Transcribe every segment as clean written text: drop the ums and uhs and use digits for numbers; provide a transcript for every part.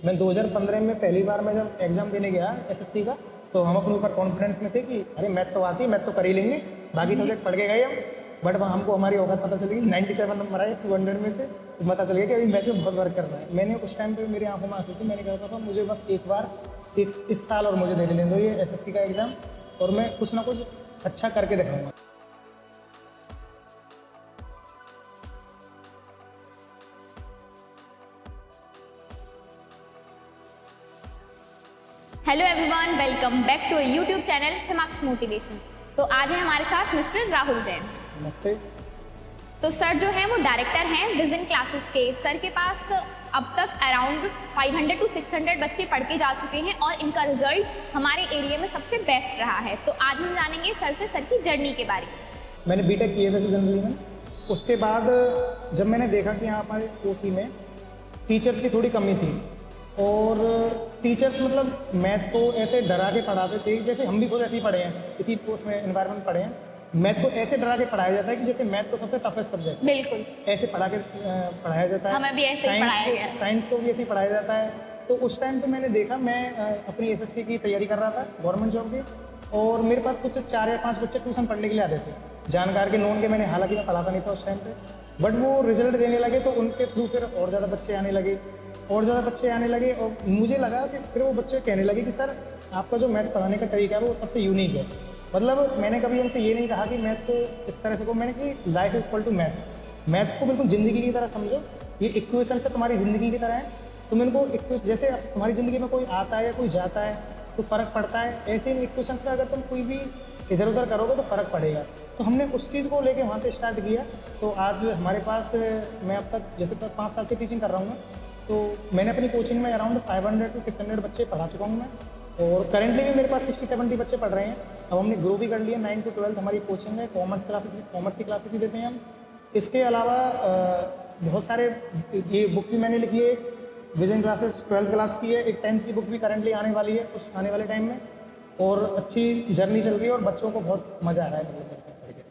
मैं 2015 में पहली बार मैं जब एग्ज़ाम देने गया एसएससी का, तो हम अपने ऊपर कॉन्फिडेंस में थे कि अरे मैथ तो आती है, मैथ तो कर ही लेंगे, बाकी सब्जेक्ट पढ़ के गए हम। बट वहाँ हमको हमारी औकात पता चली, 97 नंबर आए 200 में से, तो पता चल गया कि अभी मैथ में बहुत वर्क करना है। मैंने उस टाइम पे मेरी आंखों में आंसू थे, मैंने कहा था मुझे बस एक बार इस साल और मुझे दे लेने दो ये एसएससी का एग्ज़ाम, और मैं कुछ ना कुछ अच्छा करके दिखाऊंगा। Hello everyone, welcome back to YouTube channel Himax motivation. तो आज है हमारे साथ मिस्टर राहुल जैन। नमस्ते। तो सर जो हैं वो डायरेक्टर हैं विजन क्लासेस के। सर के पास अब तक अराउंड 500 to 600 बच्चे पढ़ के जा चुके हैं और इनका रिजल्ट हमारे एरिया में सबसे बेस्ट रहा है। तो आज हम जानेंगे सर से सर की जर्नी के बारे में। मैंने बीटेक किए वैसे जनरली में, उसके बाद जब मैंने देखा कि यहाँ हमारे कोसी में टीचर्स की थोड़ी कमी थी, और टीचर्स मतलब मैथ को ऐसे डरा के पढ़ाते थे, जैसे हम भी खुद ऐसे ही पढ़े हैं, इसी कोर्स में एनवायरनमेंट पढ़े हैं। मैथ को ऐसे डरा के पढ़ाया जाता है कि जैसे मैथ तो सबसे टफेस्ट सब्जेक्ट, बिल्कुल ऐसे पढ़ाया जाता है। हमें भी ऐसे ही पढ़ाया गया। साइंस को भी ऐसे ही पढ़ाया जाता है। तो उस टाइम पे मैंने देखा, मैं अपनी एसएससी की तैयारी कर रहा था गवर्नमेंट जॉब की, और मेरे पास कुछ 4 या 5 बच्चे ट्यूशन पढ़ने के लिए आते थे, जानकार के नॉन के। मैंने हालांकि मैं पढ़ाता नहीं था उस टाइम पे, बट वो रिजल्ट देने लगे तो उनके थ्रू फिर और ज़्यादा बच्चे आने लगे, और मुझे लगा कि फिर वो बच्चे कहने लगे कि सर आपका जो मैथ पढ़ाने का तरीका है वो सबसे यूनिक है। मतलब मैंने कभी उनसे ये नहीं कहा कि मैथ को इस तरह से को, मैंने कि लाइफ इक्वल टू मैथ को बिल्कुल ज़िंदगी की तरह समझो, ये इक्वेशन से तुम्हारी ज़िंदगी की तरह है। तुम इनको जैसे तुम्हारी ज़िंदगी में कोई आता है या कोई जाता है तो फ़र्क पड़ता है, ऐसे इन इक्वेशन से अगर तुम कोई भी इधर उधर करोगे तो फ़र्क पड़ेगा। तो हमने उस चीज़ को लेके वहाँ से स्टार्ट किया। तो आज हमारे पास, मैं अब तक जैसे 5 साल की टीचिंग कर रहा हूँ मैं, तो मैंने अपनी कोचिंग में अराउंड 500 to 600 बच्चे पढ़ा चुका हूँ मैं, और करेंटली भी मेरे पास 60-70 बच्चे पढ़ रहे हैं। अब हमने ग्रो भी कर लिया, 9 to 12 हमारी कोचिंग है, कॉमर्स की क्लासेस भी देते हैं हम। इसके अलावा बहुत सारे ये बुक भी मैंने लिखी है, विजन क्लासेस 12th क्लास की है, एक 10th की बुक भी करंटली आने वाली है कुछ आने वाले टाइम में, और अच्छी जर्नी चल रही है और बच्चों को बहुत मज़ा आ रहा है।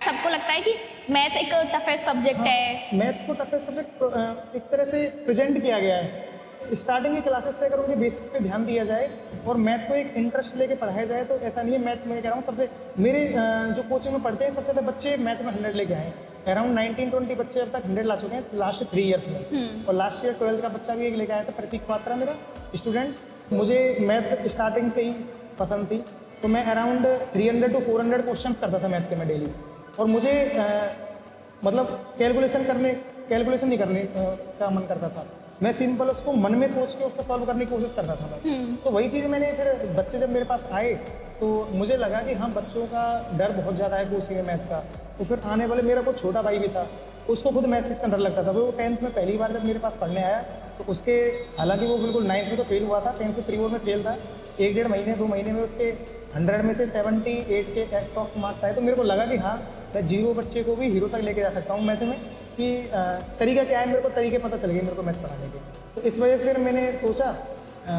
सबको लगता है कि मैथ एक टफेस्ट सब्जेक्ट है। मैथ्स को टफेस्ट सब्जेक्ट एक तरह से प्रेजेंट किया गया है। स्टार्टिंग की क्लासेस से अगर उनके बेसिक्स पे ध्यान दिया जाए और मैथ को एक इंटरेस्ट लेके पढ़ाया जाए तो ऐसा नहीं है। मैथ मैं कह रहा हूँ सबसे, मेरे जो कोचिंग में पढ़ते हैं सबसे ज़्यादा बच्चे मैथ में 100 लेके आए, अराउंड 19-20 बच्चे अब तक 100 ला चुके हैं लास्ट 3 ईयर्स में। और लास्ट ईयर 12th का बच्चा भी एक लेके आया था, प्रतीक पात्रा मेरा स्टूडेंट। मुझे मैथ स्टार्टिंग से ही पसंद थी, तो मैं अराउंड 300 to 400 क्वेश्चन करता था मैथ के मैं डेली। और मुझे मतलब कैलकुलेशन नहीं करने का मन करता था, मैं सिंपल उसको मन में सोच के उसको सॉल्व करने की कोशिश करता था मैं। तो वही चीज़ मैंने फिर बच्चे जब मेरे पास आए तो मुझे लगा कि हाँ, बच्चों का डर बहुत ज़्यादा है कोचिंग में मैथ का। तो फिर आने वाले, मेरा कोई छोटा भाई भी था, उसको खुद मैथ से इतना डर लगता था। वो 10th में पहली बार जब मेरे पास पढ़ने आया तो उसके, हालांकि वो बिल्कुल 9th में तो फेल हुआ था, 10th में प्री बोर्ड में फेल था, 1-1.5 महीने 2 महीने में उसके 100 में से 78 के अप्रॉक्स मार्क्स आए। तो मेरे को लगा कि हाँ, मैं 0 बच्चे को भी हीरो तक लेके जा सकता हूँ मैथ में, कि तरीका क्या है, मेरे को तरीके पता चल गए मेरे को मैथ पढ़ाने के। तो इस वजह से फिर मैंने सोचा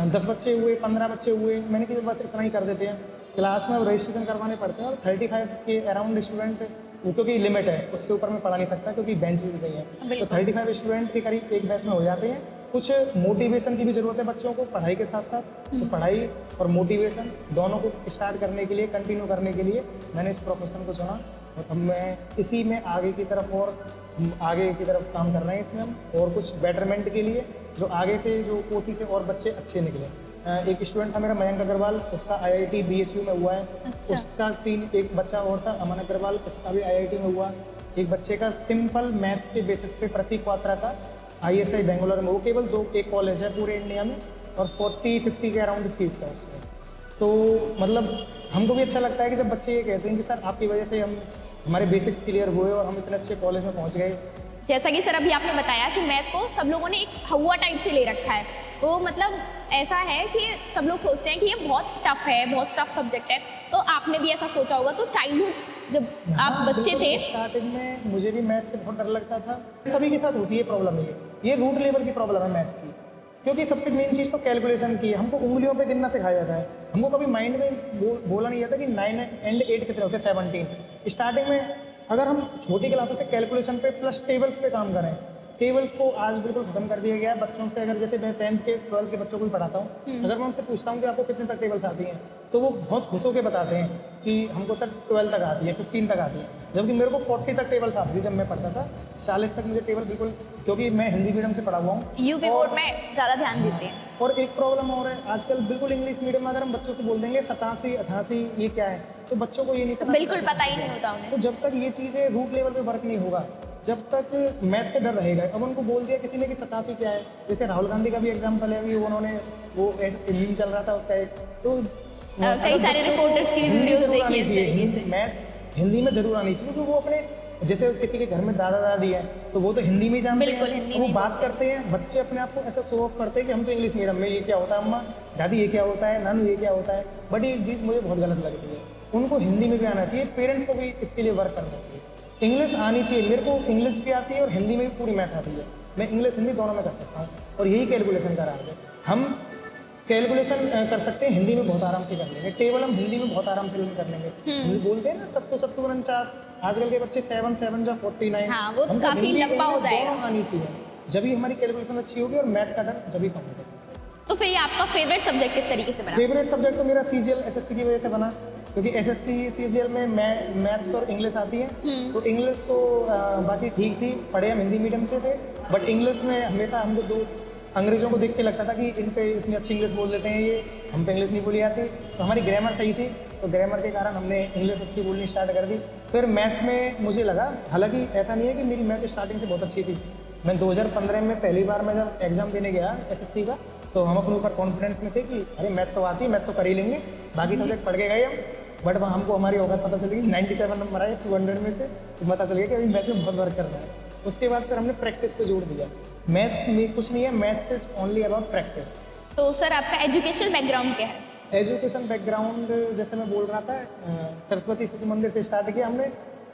10 बच्चे हुए, 15 बच्चे हुए, मैंने कहा बस इतना ही कर देते हैं। क्लास में रजिस्ट्रेशन करवाने पड़ते हैं, और 35 के अराउंड स्टूडेंट, वो क्योंकि लिमिट है, उससे ऊपर में पढ़ा नहीं सकता क्योंकि बेंचेस नहीं है। तो 35 स्टूडेंट के करीब एक बैच में हो जाते हैं। कुछ मोटिवेशन की भी ज़रूरत है बच्चों को पढ़ाई के साथ साथ, तो पढ़ाई और मोटिवेशन दोनों को स्टार्ट करने के लिए, कंटिन्यू करने के लिए मैंने इस प्रोफेशन को चुना। और अब मैं इसी में आगे की तरफ काम कर रहे हैं इसमें हम, और कुछ बेटरमेंट के लिए, जो आगे से जो कोची से और बच्चे अच्छे निकले। एक स्टूडेंट था मेरा मयंक अग्रवाल, उसका IIT BHU में हुआ है। अच्छा। उसका सीन, एक बच्चा और था अमन अग्रवाल, उसका भी IIT में हुआ। एक बच्चे का सिंपल मैथ्स के बेसिस पे प्रतीक पात्रा का ISI बेंगलोर में, वो केवल 2-1 कॉलेज है पूरे इंडिया में, और 40-50 के अराउंड फीस है उसमें। तो मतलब हमको भी अच्छा लगता है कि जब बच्चे ये कहते हैं कि सर आपकी वजह से हमारे बेसिक्स क्लियर हुए और हम इतने अच्छे कॉलेज में पहुंच गए। जैसा कि सर अभी आपने बताया कि मैथ को सब लोगों ने एक हवा टाइप से ले रखा है, तो मतलब ऐसा है कि सब लोग सोचते हैं कि ये बहुत टफ है, बहुत टफ सब्जेक्ट है। तो आपने भी ऐसा सोचा होगा, तो चाइल्डहुड जब आप बच्चे थे, स्टार्टिंग में मुझे भी मैथ से बहुत डर लगता था। सभी के साथ होती है प्रॉब्लम, ये रूट लेवल की प्रॉब्लम है मैथ की, क्योंकि सबसे मेन चीज़ तो कैलकुलेशन की है। हमको उंगलियों पे गिनना सिखाया जाता है, हमको कभी माइंड में बोला नहीं जाता कि 9 and 8 कितने होते हैं, 17। स्टार्टिंग में अगर हम छोटी क्लासेस से कैलकुलेशन पे प्लस टेबल्स पे काम करें, टेबल्स को आज बिल्कुल खत्म कर दिया गया है। बच्चों से अगर जैसे मैं 10th के 12th के बच्चों को भी पढ़ाता हूँ, अगर मैं उनसे पूछता हूँ कि आपको कितने तक टेबल्स आती हैं, तो वो बहुत खुश होकर बताते हैं कि हमको सर 12 तक आती है, 15 तक आती है। जबकि मेरे को 40 तक टेबल्स आती थी जब मैं पढ़ता था, 40 तक मुझे टेबल बिल्कुल, क्योंकि मैं हिंदी मीडियम से पढ़ा हुआ हूँ। यूपी बोर्ड में ज़्यादा ध्यान देते हैं। और एक प्रॉब्लम और है आजकल, बिल्कुल इंग्लिश मीडियम में अगर हम बच्चों से बोल देंगे 87, 88 ये क्या है, तो बच्चों को ये नहीं पता, बिल्कुल पता ही नहीं होता उन्हें। तो जब तक ये चीज़ें रूट लेवल पे वर्क नहीं होगा, जब तक मैथ से डर रहेगा। अब उनको बोल दिया किसी ने कि 87 क्या है, जैसे राहुल गांधी का भी एग्जाम्पल है, अभी उन्होंने वो मीम चल रहा था उसका एक, तो कई सारे रिपोर्टर्स की वीडियोस देखी इस तरीके से। मैथ हिंदी में जरूर आनी चाहिए, क्योंकि वो अपने जैसे किसी के घर में दादा दादी है तो वो तो हिंदी में ही जानते बिल्कुल, हिंदी हैं, वो में बात करते हैं। बच्चे अपने आप को ऐसा शो ऑफ करते हैं कि हम तो इंग्लिश मीडियम में, ये क्या होता है अम्मा, दादी ये क्या होता है, नानू ये क्या होता है। बट ये चीज़ मुझे बहुत गलत लगती है। उनको हिंदी में भी आना चाहिए, पेरेंट्स को भी इसके लिए वर्क करना चाहिए। इंग्लिश आनी चाहिए, मेरे को इंग्लिश भी आती है और हिंदी में भी पूरी मैथ आती है। मैं इंग्लिश हिंदी दोनों में कर सकता हूँ, और यही कैलकुलेशन का राज है। हम कैलकुलेशन कर सकते हैं, हिंदी में बहुत आराम से कर लेंगे। टेबल हम हिंदी में बहुत आराम से लर्न कर लेंगे। हिंदी बोलते हैं ना 70 49, आजकल के बच्चे 7 7 जा 49। हाँ, वो काफी लंबा हो जाएगा। आनी चाहिए, जब भी हमारी कैलकुलेशन अच्छी होगी और मैथ का डर जब भी कम होगा। तो फिर ये आपका फेवरेट सब्जेक्ट किस तरीके से बना? फेवरेट सब्जेक्ट तो मेरा CGL SSC की वजह से बना, क्योंकि SSC CGL में मैथ्स और इंग्लिश आती है। तो इंग्लिश तो बाकी ठीक थी, पढ़े हम हिंदी मीडियम से थे, बट इंग्लिश में हमेशा हमको दो अंग्रेजों को देख के लगता था कि इन पे इतनी अच्छी इंग्लिश बोल देते हैं, ये हम पे इंग्लिश नहीं बोली आती। तो हमारी ग्रामर सही थी, तो ग्रामर के कारण हमने इंग्लिश अच्छी बोलनी स्टार्ट कर दी। फिर मैथ में मुझे लगा, हालांकि ऐसा नहीं है कि मेरी मैथ स्टार्टिंग से बहुत अच्छी थी। मैं 2015 में पहली बार मैं जब एग्ज़ाम देने गया SSC का, तो हम अपने ऊपर कॉन्फिडेंस में थे कि अरे मैथ तो आती है, मैथ तो कर ही लेंगे, बाकी सब्जेक्ट पढ़ के गए हम। बट वहाँ हमको हमारी औकात पता चल गई, 97 नंबर आए 200 में से, तो पता चल गया कि अभी मैथ में बहुत वर्क करना है। उसके बाद फिर हमने प्रैक्टिस पे जोड़ दिया। मैथ्स में कुछ नहीं है, math is only about practice. तो सर आपका एजुकेशनल बैकग्राउंड क्या है? एजुकेशन बैकग्राउंड जैसे मैं बोल रहा था, सरस्वती शिशु मंदिर से स्टार्ट किया हमने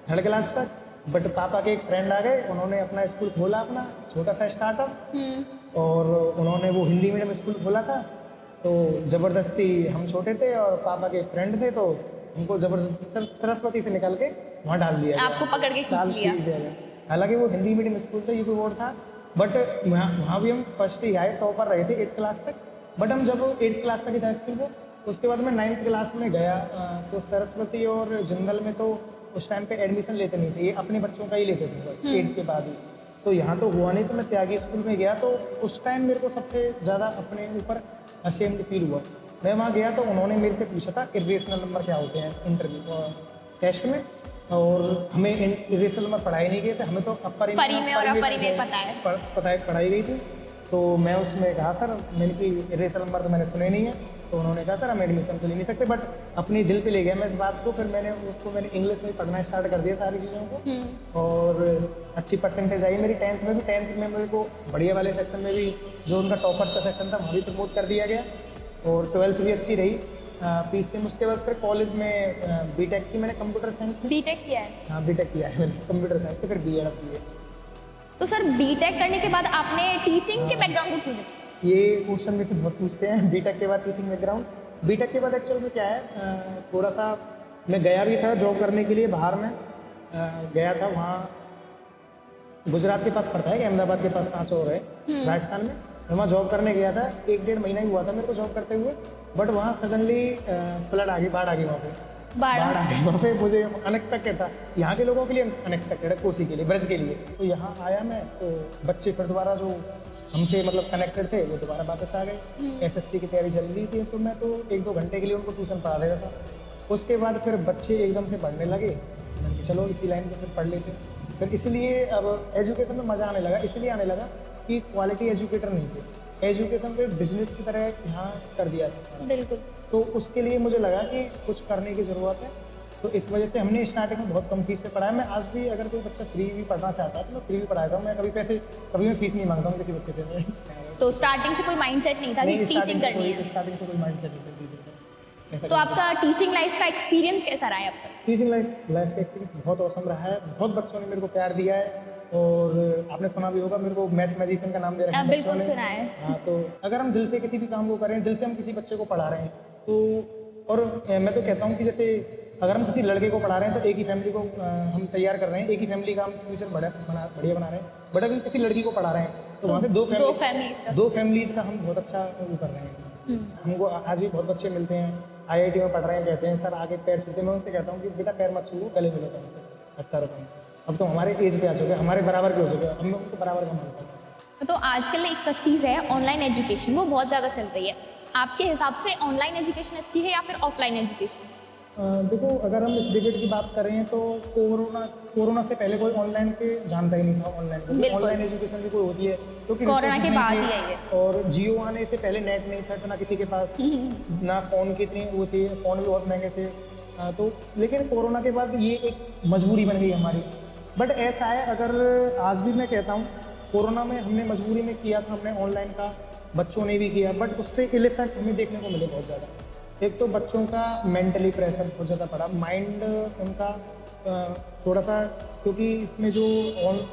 3rd क्लास तक। बट पापा के एक फ्रेंड आ गए, उन्होंने अपना स्कूल खोला, अपना छोटा सा स्टार्टअप, और उन्होंने वो हिंदी मीडियम स्कूल खोला था। तो ज़बरदस्ती, हम छोटे थे और पापा के फ्रेंड थे, तो हमको ज़बरदस्ती सरस्वती से निकाल के वहाँ डाल दिया, आपको पकड़ के खींच लिया। गया। हालांकि वो हिंदी मीडियम स्कूल था, यूपी बोर्ड था, बट वहाँ भी हम फर्स्ट ही आए, टॉपर रहे थे 8th क्लास तक। बट हम जब 8th क्लास तक ही था स्कूल में, उसके बाद मैं 9th क्लास में गया, तो सरस्वती और जिंदल में तो उस टाइम पे एडमिशन लेते नहीं थे, ये अपने बच्चों का ही लेते थे बस 8th के बाद ही। तो यहाँ तो हुआ नहीं, तो मैं त्यागी स्कूल में गया। तो उस टाइम मेरे को सबसे ज़्यादा अपने ऊपर अशेम्ड फील हुआ। मैं वहाँ गया तो उन्होंने मेरे से पूछा था इरेशनल नंबर क्या होते हैं इंटरव्यू टेस्ट में, और हमें इरेशनल नंबर पढ़ाए नहीं गए थे, हमें तो अपर परी में और अपरी में पता है। पढ़ाई गई थी। तो मैं उसमें कहा सर, मैंने कि इरेशनल नंबर तो मैंने सुने नहीं है। तो उन्होंने कहा सर हम एडमिशन तो ले नहीं सकते, बट अपने दिल पे ले गया मैं इस बात को। फिर मैंने इंग्लिश में पढ़ना स्टार्ट कर दिया सारी चीज़ों को, और अच्छी परसेंटेज आई मेरी 10th में भी। 10th में मेरे को बढ़िया वाले सेक्शन में भी, जो उनका टॉपर्स का सेक्शन था, वहाँ भी प्रमोट कर दिया गया, और 12th भी अच्छी रही PCM। उसके बाद फिर कॉलेज में BTech की मैंने, कंप्यूटर साइंस। BTech किया है? हाँ, BTech किया है मैंने कंप्यूटर साइंस से, फिर BA। तो सर BTech करने के बाद आपने टीचिंग के बैकग्राउंड को क्यों लिया? ये क्वेश्चन मेरे से बहुत पूछते हैं, BTech के बाद टीचिंग बैकग्राउंड। BTech के बाद एक्चुअल में क्या है, थोड़ा सा मैं गया भी था जॉब करने के लिए, बाहर में गया था। वहाँ गुजरात के पास पड़ता है कि अहमदाबाद के पास सांचौर है, राजस्थान में। मैं वहाँ जॉब करने गया था, 1-1.5 महीना ही हुआ था मेरे को जॉब करते हुए। बट वहाँ सडनली फ्लड आ गई, बाढ़ आ गई वहाँ पे। बाढ़ आ गई वहाँ पे, मुझे अनएक्सपेक्टेड था। यहाँ के लोगों के लिए अनएक्सपेक्टेड है, कोसी के लिए, ब्रज के लिए। तो यहाँ आया मैं, तो बच्चे फिर दोबारा जो हमसे मतलब कनेक्टेड थे, वो दोबारा वापस आ गए। SSC की तैयारी चल रही थी, तो मैं तो 1-2 घंटे के लिए उनको ट्यूशन पढ़ा देता था। उसके बाद फिर बच्चे एकदम से पढ़ने लगे, मैंने चलो इसी लाइन पर फिर पढ़ लेते। फिर इसलिए अब एजुकेशन में मज़ा आने लगा, इसलिए आने लगा कि क्वालिटी एजुकेटर नहीं थे, एजुकेशन को बिजनेस की तरह यहाँ कर दिया था। बिल्कुल। तो उसके लिए मुझे लगा कि कुछ करने की ज़रूरत है। तो इस वजह से हमने स्टार्टिंग में बहुत कम फीस पे पढ़ाया। मैं आज भी अगर कोई बच्चा फ्री भी पढ़ना चाहता है तो मैं फ्री भी पढ़ाता हूँ। मैं कभी मैं फीस नहीं मांगता हूँ किसी बच्चे से। तो स्टार्टिंग से कोई माइंडसेट नहीं था कि टीचिंग करनी है? स्टार्टिंग से कोई माइंडसेट नहीं था टीचिंग का। तो आपका टीचिंग लाइफ का एक्सपीरियंस कैसा रहा है अब तक? टीचिंग लाइफ का एक्सपीरियंस बहुत औसम रहा है। बहुत बच्चों ने मेरे को प्यार दिया है, और आपने सुना भी होगा मेरे को मैथ मैजिशियन का नाम दे रखा है बच्चों ने। बिल्कुल सुना है। हाँ, तो अगर हम दिल से किसी भी काम को करें, दिल से हम किसी बच्चे को पढ़ा रहे हैं, तो और मैं तो कहता हूँ कि जैसे अगर हम किसी लड़के को पढ़ा रहे हैं तो एक ही फैमिली को हम तैयार कर रहे हैं, एक ही फैमिली का हम फ्यूचर बढ़िया बना रहे हैं। बट अगर हम किसी लड़की को पढ़ा रहे हैं तो वहाँ से दो फैमिलीज का हम बहुत अच्छा वो कर रहे हैं। हमको आज भी बहुत बच्चे मिलते हैं IIT में पढ़ रहे हैं, कहते हैं सर आगे पैर छूते हैं। मैं उनसे कहता हूँ कि बेटा पैर मत छू, गले मिलो, तुमसे हटता रहता हूँ। अब तो हमारे एज पे आ चुके, हमारे बराबर के हो चुके, हम उनको बराबर का मानता हूँ। तो आजकल एक चीज़ है ऑनलाइन एजुकेशन, वो बहुत ज़्यादा चल रही है। आपके हिसाब से ऑनलाइन एजुकेशन अच्छी है या फिर ऑफलाइन एजुकेशन? देखो, अगर हम इस डिबेट की बात करें तो कोरोना से पहले कोई ऑनलाइन के जानता ही नहीं था ऑनलाइन को। ऑनलाइन एजुकेशन भी कोई होती है क्योंकि कोरोना के बाद ही आई है। और जियो आने से पहले नेट नहीं था इतना किसी के पास, ना फ़ोन की इतनी वो थी, फ़ोन भी बहुत महंगे थे। तो लेकिन कोरोना के बाद ये एक मजबूरी बन गई हमारी। बट ऐसा है, अगर आज भी मैं कहता हूँ कोरोना में हमने मजबूरी में किया था, हमने ऑनलाइन का, बच्चों ने भी किया, बट उससे इल इफेक्ट हमें देखने को मिले बहुत ज़्यादा। एक तो बच्चों का मेंटली प्रेशर बहुत ज़्यादा पड़ा, माइंड उनका थोड़ा सा, क्योंकि इसमें जो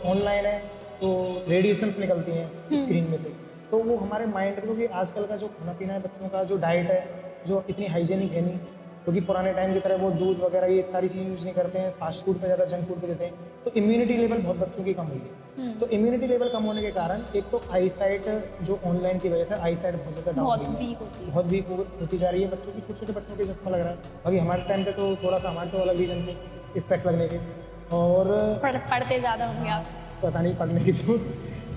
ऑनलाइन है तो रेडिएशन निकलती हैं स्क्रीन में से, तो वो हमारे माइंड, क्योंकि आजकल का जो खाना पीना है बच्चों का, जो डाइट है जो इतनी हाइजीनिक है नहीं, क्योंकि पुराने टाइम की तरह वो दूध वगैरह ये सारी चीज़ें यूज़ नहीं करते हैं, फास्ट फूड पे ज़्यादा, जंक फूड पे देते हैं, तो इम्यूनिटी लेवल बहुत बच्चों की कम हुई है। तो इम्यूनिटी लेवल कम होने के कारण एक तो आई साइट, जो ऑनलाइन की वजह से आई साइट बहुत ज़्यादा डाउन बहुत वीक होती जा रही है बच्चों की। छोटे छोटे बच्चों के चश्मा लग रहा है। बाकी हमारे टाइम पे तो थोड़ा सा, हमारे तो अलग रीजन थे स्पेक्ट लगने के, और पढ़ते ज़्यादा होंगे आप, पता नहीं पढ़ने की तो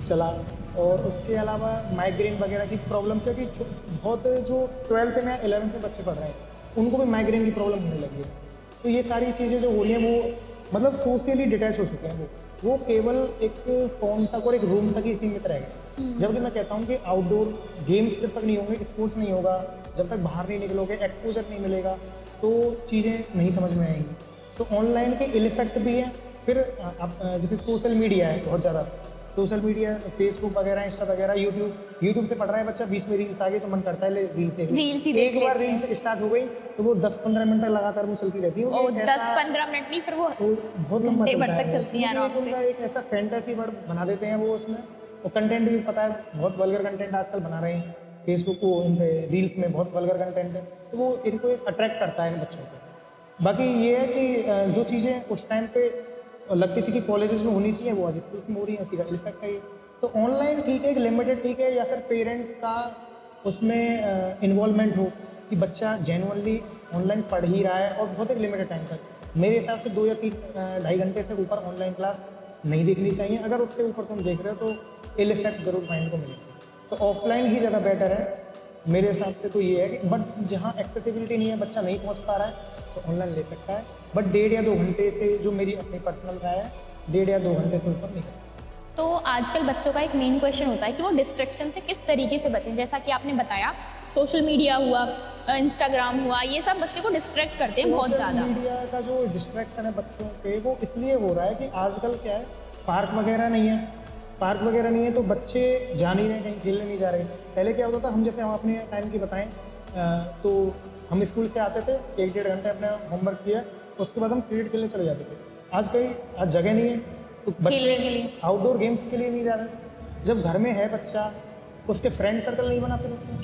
चला। और उसके अलावा माइग्रेन वगैरह की प्रॉब्लम, क्योंकि बहुत जो 12th में 11th में बच्चे पढ़ रहे हैं उनको भी माइग्रेन की प्रॉब्लम होने लगी है इससे। तो ये सारी चीज़ें जो हो रही हैं वो मतलब सोशली डिटैच हो चुके हैं वो केवल एक फ़ोन तक और एक रूम तक ही सीमित रह गए। जबकि मैं कहता हूँ कि आउटडोर गेम्स जब तक नहीं होंगे, स्पोर्ट्स नहीं होगा, जब तक बाहर नहीं निकलोगे, एक्सपोजर नहीं मिलेगा, तो चीज़ें नहीं समझ में आएंगी। तो ऑनलाइन के इल इफेक्ट भी है। फिर अब जैसे सोशल मीडिया है बहुत ज़्यादा, सोशल मीडिया, फेसबुक वगैरह, इंस्टा वगैरह, यूट्यूब से पढ़ रहा है बच्चा, 20 में रील्स आ गई तो मन करता है रील्स एक बार रील्स स्टार्ट हो गई तो वो 10-15 मिनट तक लगातार वो चलती रहती है। 10-15 मिनट नहीं, फिर वो बहुत लंबा चलती है। उनका एक ऐसा फैंटेसी वर्ड बना देते हैं वो उसमें, और कंटेंट भी पता है बहुत वल्गर कंटेंट आजकल बना रहे हैं फेसबुक को, इन पे रील्स में बहुत वल्गर कंटेंट है, तो वो इनको अट्रैक्ट करता है इन बच्चों को। बाकी ये है कि जो चीज़ें उस टाइम पे लगती थी कि कॉलेजेस में होनी चाहिए वो आज स्कूल में हो रही है, इसी का इफेक्ट है ये। तो ऑनलाइन ठीक है, एक लिमिटेड ठीक है, या फिर पेरेंट्स का उसमें इन्वॉल्वमेंट हो कि बच्चा जेन्युइनली ऑनलाइन पढ़ ही रहा है, और बहुत एक लिमिटेड टाइम तक। मेरे हिसाब से 2 या 3-2.5 घंटे से ऊपर ऑनलाइन क्लास नहीं देखनी चाहिए। अगर उसके ऊपर तुम देख रहे हो तो इल इफेक्ट जरूर माइंड को मिलेगा। तो ऑफलाइन ही ज़्यादा बेटर है मेरे हिसाब से। तो ये है कि बट जहाँ एक्सेसिबिलिटी नहीं है, बच्चा नहीं पहुँच पा रहा है, तो ऑनलाइन ले सकता है, बट 1.5 या 2 घंटे से, जो मेरी अपनी पर्सनल राय है, 1.5 या 2 घंटे से ऊपर नहीं। तो आजकल बच्चों का एक मेन क्वेश्चन होता है कि वो डिस्ट्रैक्शन से किस तरीके से बचें। जैसा कि आपने बताया, सोशल मीडिया हुआ, इंस्टाग्राम हुआ, ये सब बच्चे को डिस्ट्रैक्ट करते हैं बहुत ज़्यादा। सोशल मीडिया का जो डिस्ट्रैक्शन है बच्चों पे, वो इसलिए हो रहा है कि आजकल क्या है, पार्क वगैरह नहीं है, तो बच्चे जा नहीं रहे, कहीं खेलने नहीं जा रहे। पहले क्या होता था, हम जैसे हम अपने टाइम की बताएं तो हम स्कूल से आते थे, 1-1.5 घंटे अपने होमवर्क किया, उसके बाद हम क्रिकेट खेलने चले जाते थे। आज जगह नहीं है तो बच्चे आउटडोर गेम्स के लिए नहीं जा रहे। जब घर में है बच्चा, उसके फ्रेंड सर्कल नहीं बना, फिर उसमें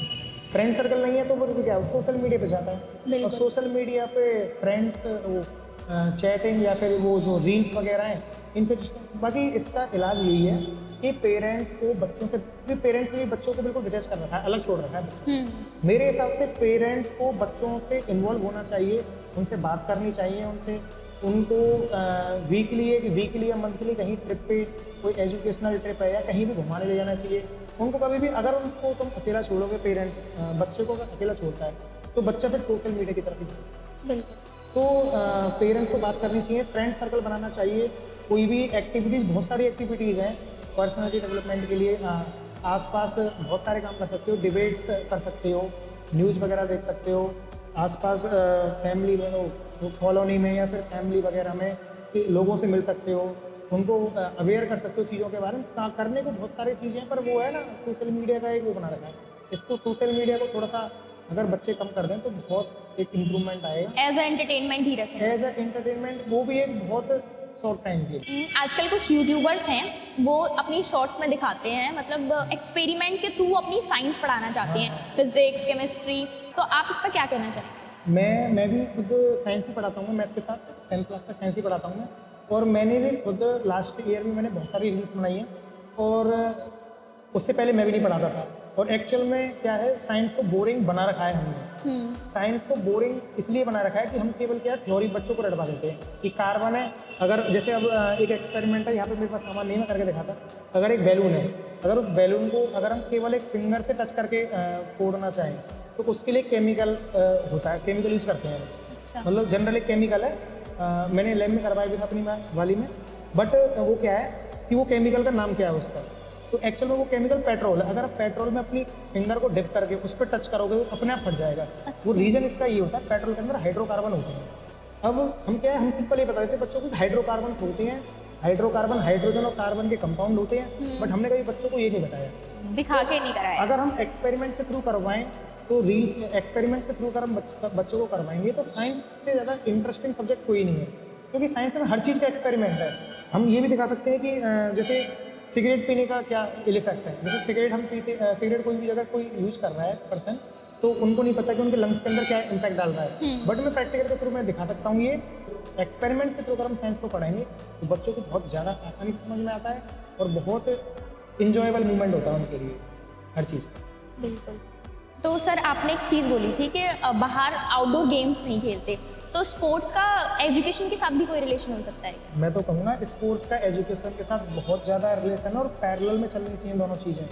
फ्रेंड सर्कल नहीं है तो वो क्या सोशल मीडिया पे जाता है, और सोशल मीडिया पे फ्रेंड्स वो चैटिंग या फिर वो जो रील्स वगैरह हैं, इनसे। बाकी इसका इलाज यही है कि पेरेंट्स को बच्चों से, क्योंकि पेरेंट्स ने बच्चों को बिल्कुल डिटैच कर रखा है, अलग छोड़ रखा है बच्चों। मेरे हिसाब से पेरेंट्स को बच्चों से इन्वॉल्व होना चाहिए, उनसे बात करनी चाहिए, उनको वीकली या मंथली कहीं ट्रिप पे, कोई एजुकेशनल ट्रिप है या कहीं भी घुमाने ले जाना चाहिए उनको। कभी भी अगर उनको तुम अकेला छोड़ोगे, पेरेंट्स बच्चे को अगर अकेला छोड़ता है तो बच्चा फिर सोशल मीडिया की तरफ ही बिल्कुल। तो पेरेंट्स को बात करनी चाहिए, फ्रेंड सर्कल बनाना चाहिए। कोई भी एक्टिविटीज़, बहुत सारी एक्टिविटीज़ हैं पर्सनालिटी डेवलपमेंट के लिए। आसपास बहुत सारे काम कर सकते हो, डिबेट्स कर सकते हो, न्यूज़ वगैरह देख सकते हो, आसपास फैमिली में, कॉलोनी में या फिर फैमिली वगैरह में लोगों से मिल सकते हो, उनको अवेयर कर सकते हो चीज़ों के बारे में। करने को बहुत सारी चीज़ें हैं, पर वो है ना, सोशल मीडिया का एक वो बना रखा है। इसको सोशल मीडिया को थोड़ा सा अगर बच्चे कम कर दें तो बहुत एक इम्प्रूवमेंट आएगा। एज अ एंटरटेनमेंट ही रखें, एज अ एंटरटेनमेंट, वो भी एक बहुत शॉर्ट टाइम के लिए। आजकल कुछ यूट्यूबर्स हैं, वो अपनी शॉर्ट्स में दिखाते हैं, मतलब एक्सपेरिमेंट के थ्रू अपनी साइंस पढ़ाना चाहते हैं, फिजिक्स, केमिस्ट्री। तो आप इस पर क्या कहना चाहेंगे? मैं भी खुद साइंस ही पढ़ाता हूँ मैथ के साथ, 10th क्लास तक साइंस ही पढ़ाता हूँ मैं। और मैंने भी खुद लास्ट ईयर में मैंने बहुत सारी रील्स बनाई हैं, और उससे पहले मैं भी नहीं पढ़ाता था। और एक्चुअल में क्या है, साइंस को बोरिंग बना रखा है हमने। साइंस को बोरिंग इसलिए बना रखा है कि हम केवल क्या थ्योरी बच्चों को रटवा देते हैं कि कार्बन है। अगर जैसे अब एक एक्सपेरिमेंट है, यहाँ पे मेरे पास सामान नहीं, मैं करके दिखाता। अगर एक बैलून है, अगर उस बैलून को अगर हम केवल एक फिंगर से टच करके फोड़ना चाहें तो उसके लिए केमिकल होता है, केमिकल यूज करते हैं। अच्छा। मतलब जनरल एक केमिकल है, मैंने लैब में करवाया भी था अपनी वाली में। बट वो क्या है कि वो केमिकल का नाम क्या है उसका, तो एक्चुअल में वो केमिकल पेट्रोल है। अगर आप पेट्रोल में अपनी फिंगर को डिप करके उस पर टच करोगे वो अपने आप फट जाएगा। वो रीजन इसका ये होता है, पेट्रोल के अंदर हाइड्रोकार्बन होते हैं। अब हम क्या है, हम सिंपल ये बता देते हैं बच्चों को हाइड्रोकार्बन होते हैं। हाइड्रोकार्बन हाइड्रोजन और कार्बन के कंपाउंड होते हैं, बट हमने कभी बच्चों को ये नहीं बताया, दिखा के नहीं कराया। अगर हम एक्सपेरिमेंट के थ्रू करवाएं तो रील्स एक्सपेरिमेंट के थ्रू अगर हम बच्चों को करवाएंगे तो साइंस से ज़्यादा इंटरेस्टिंग सब्जेक्ट कोई नहीं है, क्योंकि साइंस में हर चीज़ का एक्सपेरिमेंट है। हम ये भी दिखा सकते हैं कि जैसे सिगरेट पीने का क्या इफेक्ट है। जैसे सिगरेट हम पीते, सिगरेट कोई भी अगर कोई यूज कर रहा है पर्सन, तो उनको नहीं पता कि उनके लंग्स के अंदर क्या इम्पैक्ट डाल रहा है। बट मैं प्रैक्टिकल के थ्रू मैं दिखा सकता हूँ। ये एक्सपेरिमेंट्स के थ्रू अगर हम साइंस को पढ़ाएंगे तो बच्चों को बहुत ज़्यादा आसानी से समझ में आता है और बहुत इंजॉयबल मूवमेंट होता है उनके लिए हर चीज़ का। बिल्कुल। तो सर आपने एक चीज़ बोली थी कि बाहर आउटडोर गेम्स नहीं खेलते, तो स्पोर्ट्स का एजुकेशन के साथ भी कोई रिलेशन हो सकता है? मैं तो कहूँगा स्पोर्ट्स का एजुकेशन के साथ बहुत ज़्यादा रिलेशन है और पैरेलल में चलनी चाहिए दोनों चीज़ें।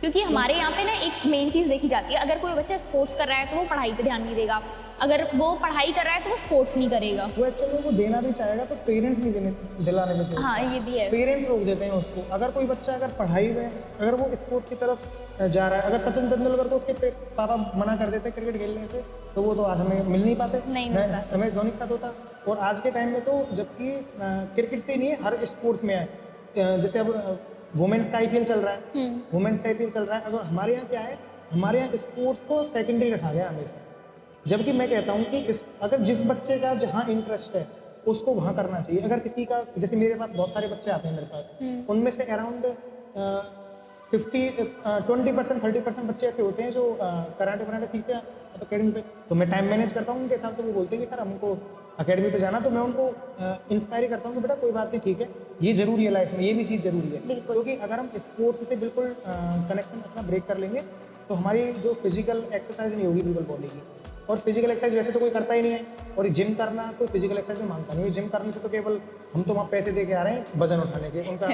क्योंकि हमारे यहाँ पे ना एक मेन चीज़ देखी जाती है, अगर कोई बच्चा स्पोर्ट्स कर रहा है तो वो पढ़ाई पे ध्यान नहीं देगा, अगर वो पढ़ाई कर रहा है तो वो स्पोर्ट्स नहीं करेगा। वो एक्चुअली वो देना भी चाहेगा तो पेरेंट्स नहीं दिलाने देते। हाँ, ये भी है। पेरेंट्स रोक देते हैं उसको। अगर कोई बच्चा अगर पढ़ाई में अगर वो स्पोर्ट्स की तरफ जा रहा है, अगर सचिन तेंदुलकर को उसके पापा मना कर देते क्रिकेट खेलने से, तो वो तो आज हमें मिल नहीं पाते। नहीं मिल पाते। MS धोनी के साथ होता। और आज के टाइम में तो जबकि क्रिकेट से ही नहीं है, हर स्पोर्ट्स में है। जैसे अब वुमेन्स का IPL चल रहा है, वुमेन्स का IPL चल रहा है। अगर हमारे यहाँ क्या है, हमारे यहाँ स्पोर्ट्स को सेकेंडरी रखा गया हमेशा। जबकि मैं कहता हूँ कि अगर जिस बच्चे का जहाँ इंटरेस्ट है उसको वहाँ करना चाहिए। अगर किसी का, जैसे मेरे पास बहुत सारे बच्चे आते हैं मेरे पास, उनमें से अराउंड 20% 30% बच्चे ऐसे होते हैं जो कराटे वराटे सीखते हैं अकेडमी पे। तो मैं टाइम मैनेज करता हूँ उनके हिसाब से। वो बोलते हैं कि सर हमको अकेडमी पे जाना, तो मैं उनको इंस्पायर करता हूँ कि बेटा कोई बात नहीं, ठीक है, ये जरूरी है लाइफ में, ये भी चीज़ जरूरी है। क्योंकि अगर हम स्पोर्ट्स से बिल्कुल कनेक्शन अपना ब्रेक कर लेंगे तो हमारी जो फिजिकल एक्सरसाइज नहीं होगी बिल्कुल बॉडी की। और फिजिकल एक्सरसाइज वैसे तो कोई करता ही नहीं है, और जिम करना कोई फिजिकल एक्सरसाइज में मानता नहीं है। जिम करने से तो केवल हम तो वहाँ पैसे दे के आ रहे हैं वजन उठाने के, उनका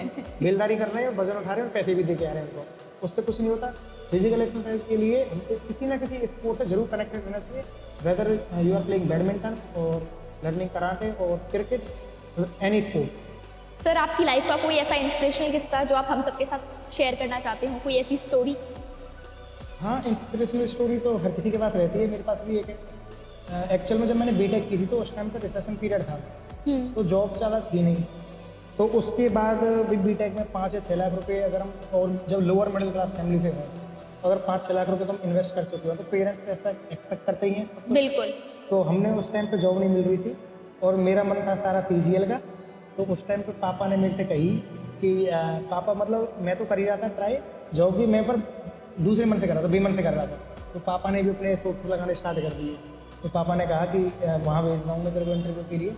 बेलदारी कर रहे हैं, वजन उठा रहे हैं और पैसे भी दे के आ रहे हैं उनको, उससे कुछ नहीं होता। फिजिकल एक्सरसाइज के लिए हमको किसी ना किसी स्पोर्ट से जरूर कनेक्टेड रहना चाहिए, whether you are playing badminton और लर्निंग कराटे और क्रिकेट, एनी स्पोर्ट। सर आपकी लाइफ का कोई ऐसा इंस्पिरेशनल किस्सा जो आप हम सबके साथ शेयर करना चाहते हो, कोई ऐसी स्टोरी? हाँ, इंस्पिरेशनल स्टोरी तो हर किसी के पास रहती है, मेरे पास भी एक है। एक्चुअल में जब मैंने बीटेक की थी तो उस टाइम पर रिसेशन पीरियड था, तो जॉब ज़्यादा थी नहीं। तो उसके बाद भी बीटेक में 5 या 6 लाख रुपए अगर हम, और जब लोअर मिडिल क्लास फैमिली से हैं तो अगर 5-6 लाख रुपए तुम इन्वेस्ट कर चुके हो तो पेरेंट्स ऐसा एक्सपेक्ट करते ही हैं। बिल्कुल। तो हमने उस टाइम पे जॉब नहीं मिल रही थी और मेरा मन था सारा CGL का। तो उस टाइम पे पापा ने मेरे से कही कि पापा, मतलब मैं तो कर ही रहा था ट्राई जॉब की, मैं पर दूसरे मन से कर रहा था, बेमन से कर रहा था। तो पापा ने भी अपने सोर्सेस लगाने स्टार्ट कर दिए। तो पापा ने कहा कि वहाँ भेज दूँगा तेरे को इंटरव्यू के लिए।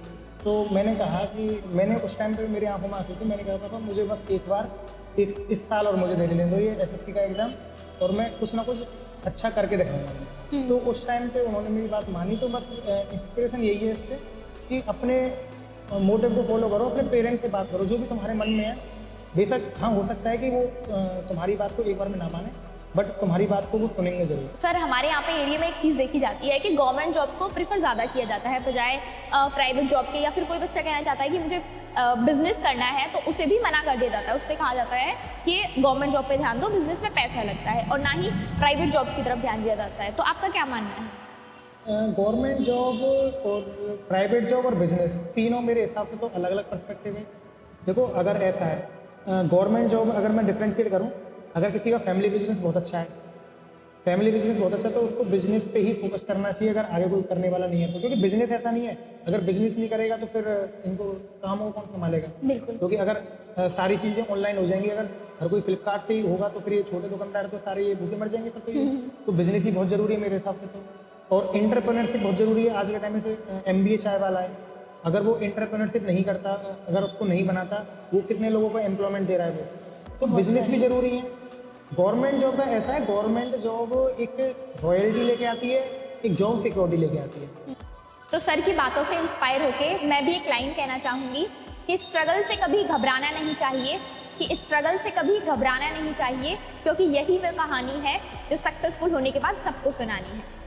तो मैंने कहा कि मैंने उस टाइम पे मेरी आंखों में आंसू थे। मैंने कहा पापा मुझे बस एक बार इस साल और मुझे दे लेने दो ये SSC का एग्ज़ाम, और मैं कुछ ना कुछ अच्छा करके दिखाऊंगा। तो उस टाइम पे उन्होंने मेरी बात मानी। तो बस इंस्पिरेशन यही है इससे कि अपने मोटिव को फॉलो करो, अपने पेरेंट्स से बात करो, जो भी तुम्हारे मन में है। बेशक हाँ, हो सकता है कि वो तुम्हारी बात को एक बार में ना माने, बट तुम्हारी बात को वो सुनेंगे जरूर। सर हमारे यहाँ पे एरिया में एक चीज़ देखी जाती है कि गवर्नमेंट जॉब को प्रीफर ज़्यादा किया जाता है बजाय प्राइवेट जॉब के, या फिर कोई बच्चा कहना चाहता है कि मुझे बिजनेस करना है तो उसे भी मना कर दिया जाता है। उससे कहा जाता है कि गवर्नमेंट जॉब पे ध्यान दो, बिजनेस में पैसा लगता है, और ना ही प्राइवेट जॉब्स की तरफ ध्यान दिया जाता है। तो आपका क्या मानना है? गवर्नमेंट जॉब और प्राइवेट जॉब और बिजनेस तीनों मेरे हिसाब से तो अलग अलग पर्सपेक्टिव है। देखो, अगर ऐसा है, गवर्नमेंट जॉब अगर मैं डिफ्रेंशिएट करूँ, अगर किसी का फैमिली बिजनेस बहुत अच्छा है, फैमिली बिजनेस बहुत अच्छा है, तो उसको बिजनेस पे ही फोकस करना चाहिए अगर आगे कोई करने वाला नहीं है तो। क्योंकि बिजनेस ऐसा नहीं है, अगर बिजनेस नहीं करेगा तो फिर इनको काम को कौन संभालेगा? बिल्कुल। क्योंकि अगर सारी चीज़ें ऑनलाइन हो जाएंगी, अगर हर कोई फ्लिपकार्ट से ही होगा तो फिर ये छोटे दुकानदार तो सारे ये भूखे मर जाएंगे फिर तो बिजनेस ही बहुत ज़रूरी है मेरे हिसाब से। और एंटरप्रेन्योरशिप बहुत ज़रूरी है। आज के टाइम में से MBA चाय वाला है, अगर वो एंटरप्रेन्योरशिप नहीं करता, अगर उसको नहीं बनाता, वो कितने लोगों को एम्प्लॉयमेंट दे रहा है वो। तो बिजनेस भी ज़रूरी है। गवर्नमेंट जॉब का ऐसा है, गवर्नमेंट जॉब एक रॉयल्टी लेके आती है, एक जॉब सिक्योरिटी लेके आती है। तो सर की बातों से इंस्पायर होके मैं भी एक लाइन कहना चाहूँगी कि स्ट्रगल से कभी घबराना नहीं चाहिए, क्योंकि यही वो कहानी है जो सक्सेसफुल होने के बाद सबको सुनानी है।